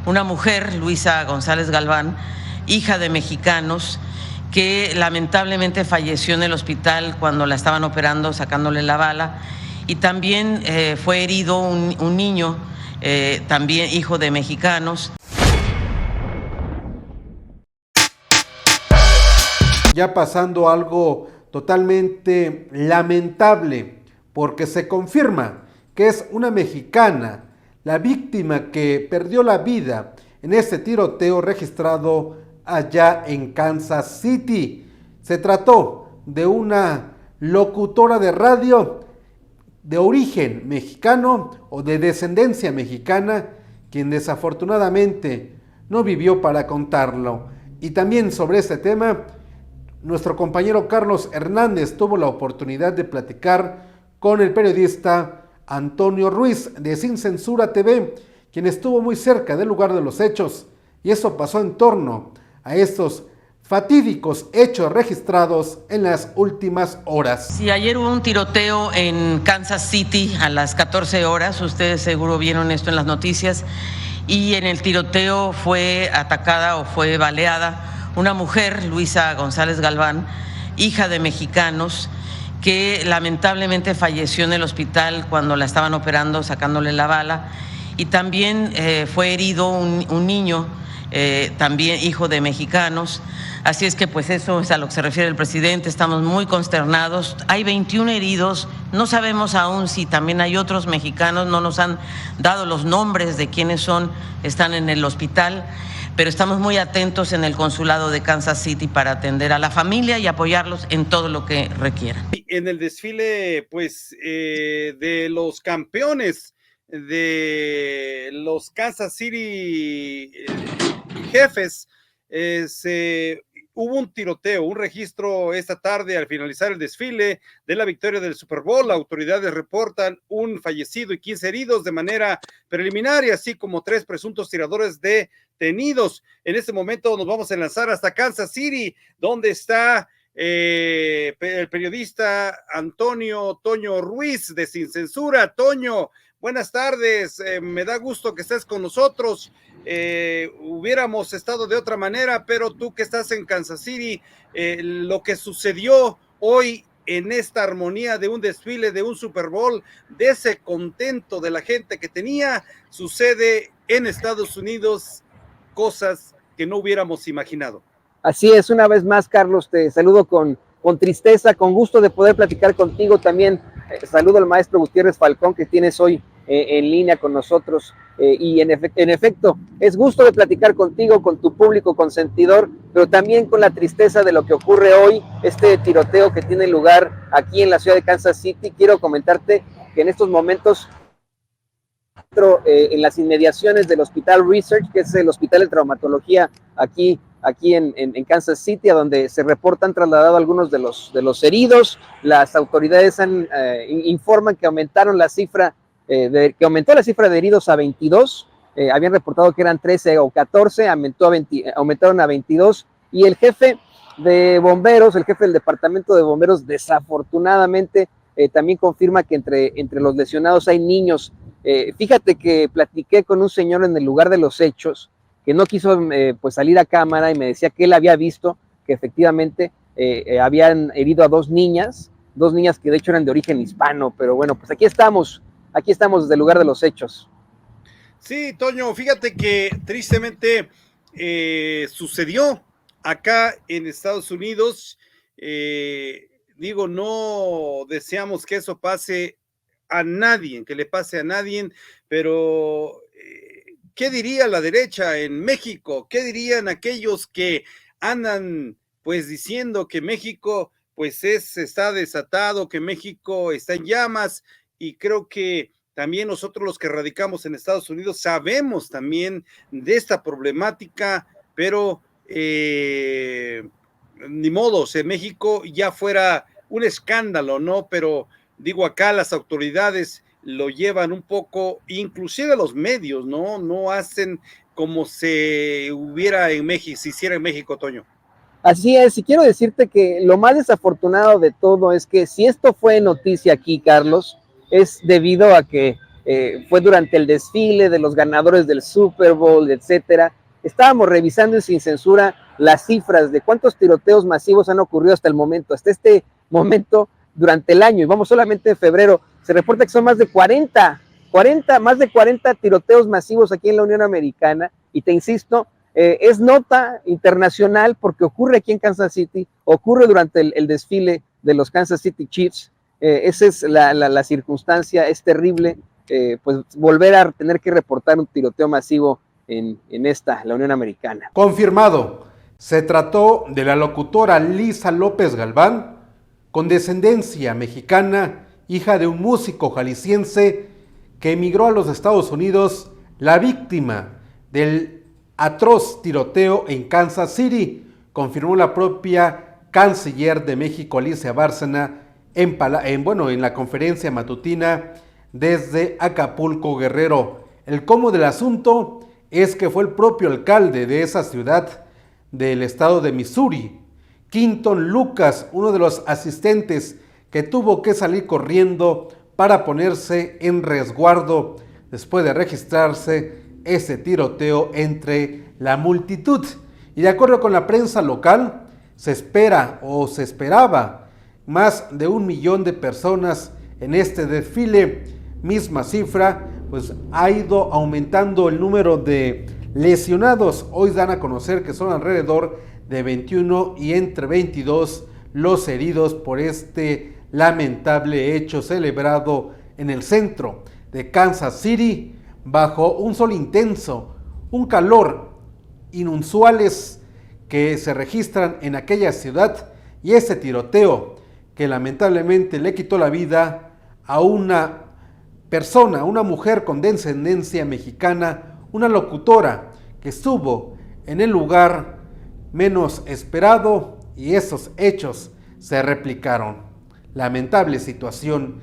una mujer, Luisa González Galván, hija de mexicanos, que lamentablemente falleció en el hospital cuando la estaban operando, sacándole la bala, y también fue herido un niño, también hijo de mexicanos. Ya pasando a algo totalmente lamentable, porque se confirma que es una mexicana la víctima que perdió la vida en este tiroteo registrado allá en Kansas City. Se trató de una locutora de radio de origen mexicano o de descendencia mexicana, quien desafortunadamente no vivió para contarlo. Y también sobre este tema, nuestro compañero Carlos Hernández tuvo la oportunidad de platicar con el periodista Antonio Ruiz de Sin Censura TV, quien estuvo muy cerca del lugar de los hechos, y eso pasó en torno a estos fatídicos hechos registrados en las últimas horas. Sí, ayer hubo un tiroteo en Kansas City a las 14 horas, ustedes seguro vieron esto en las noticias, y en el tiroteo fue atacada o fue baleada una mujer, Luisa González Galván, hija de mexicanos, que lamentablemente falleció en el hospital cuando la estaban operando, sacándole la bala, y también fue herido un niño, también hijo de mexicanos. Así es que pues eso es a lo que se refiere el presidente, estamos muy consternados. Hay 21 heridos, no sabemos aún si también hay otros mexicanos, no nos han dado los nombres de quiénes son, están en el hospital, pero estamos muy atentos en el consulado de Kansas City para atender a la familia y apoyarlos en todo lo que requieran. En el desfile, pues, de los campeones de los Kansas City Jefes, hubo un tiroteo, un registro esta tarde al finalizar el desfile de la victoria del Super Bowl. Autoridades reportan un fallecido y 15 heridos de manera preliminar, y así como 3 presuntos tiradores detenidos. En este momento nos vamos a enlazar hasta Kansas City, donde está el periodista Antonio Toño Ruiz de Sin Censura. Toño, buenas tardes, me da gusto que estés con nosotros. Hubiéramos estado de otra manera, pero tú que estás en Kansas City, lo que sucedió hoy en esta armonía de un desfile, de un Super Bowl, de ese contento de la gente que tenía, sucede en Estados Unidos, cosas que no hubiéramos imaginado. Así es, una vez más, Carlos, te saludo con tristeza, con gusto de poder platicar contigo. También saludo al maestro Gutiérrez Falcón, que tienes hoy en línea con nosotros, y en efecto, es gusto de platicar contigo, con tu público consentidor, pero también con la tristeza de lo que ocurre hoy, este tiroteo que tiene lugar aquí en la ciudad de Kansas City. Quiero comentarte que en estos momentos en las inmediaciones del Hospital Research, que es el hospital de traumatología aquí en Kansas City, a donde se reportan trasladado algunos de los heridos. Las autoridades informan que aumentaron la cifra aumentó la cifra de heridos a 22, habían reportado que eran 13 o 14, aumentaron a 22, y el jefe de bomberos, el jefe del departamento de bomberos, desafortunadamente también confirma que entre los lesionados hay niños. Fíjate que platiqué con un señor en el lugar de los hechos, que no quiso pues salir a cámara, y me decía que él había visto que efectivamente habían herido a dos niñas que de hecho eran de origen hispano. Pero bueno, pues aquí estamos desde el lugar de los hechos. Sí, Toño, fíjate que tristemente sucedió acá en Estados Unidos. Digo, no deseamos que eso pase a nadie, que le pase a nadie, pero ¿qué diría la derecha en México? ¿Qué dirían aquellos que andan pues diciendo que México pues está desatado, que México está en llamas? Y creo que también nosotros los que radicamos en Estados Unidos sabemos también de esta problemática, pero ni modo, en México ya fuera un escándalo, ¿no? Pero digo, acá las autoridades lo llevan un poco, inclusive los medios, ¿no? No hacen como se hubiera en México, se hiciera en México, Toño. Así es, y quiero decirte que lo más desafortunado de todo es que si esto fue noticia aquí, Carlos, es debido a que fue durante el desfile de los ganadores del Super Bowl, etcétera. Estábamos revisando sin censura las cifras de cuántos tiroteos masivos han ocurrido hasta el momento, hasta este momento durante el año, y vamos solamente en febrero. Se reporta que son más de 40 tiroteos masivos aquí en la Unión Americana, y te insisto, es nota internacional porque ocurre aquí en Kansas City, ocurre durante el desfile de los Kansas City Chiefs. Esa es la circunstancia, es terrible, pues volver a tener que reportar un tiroteo masivo en la Unión Americana. Confirmado, se trató de la locutora Lisa López Galván, con descendencia mexicana, hija de un músico jalisciense que emigró a los Estados Unidos, la víctima del atroz tiroteo en Kansas City, confirmó la propia canciller de México, Alicia Bárcena, en la conferencia matutina desde Acapulco, Guerrero. El cómo del asunto es que fue el propio alcalde de esa ciudad del estado de Missouri, Quinton Lucas, uno de los asistentes que tuvo que salir corriendo para ponerse en resguardo después de registrarse ese tiroteo entre la multitud. Y de acuerdo con la prensa local, se esperaba más de 1 millón de personas en este desfile, misma cifra, pues ha ido aumentando el número de lesionados. Hoy dan a conocer que son alrededor de 21 y entre 22 los heridos por este lamentable hecho celebrado en el centro de Kansas City bajo un sol intenso, un calor inusuales que se registran en aquella ciudad, y ese tiroteo que lamentablemente le quitó la vida a una persona, una mujer con descendencia mexicana, una locutora que estuvo en el lugar menos esperado, y esos hechos se replicaron. Lamentable situación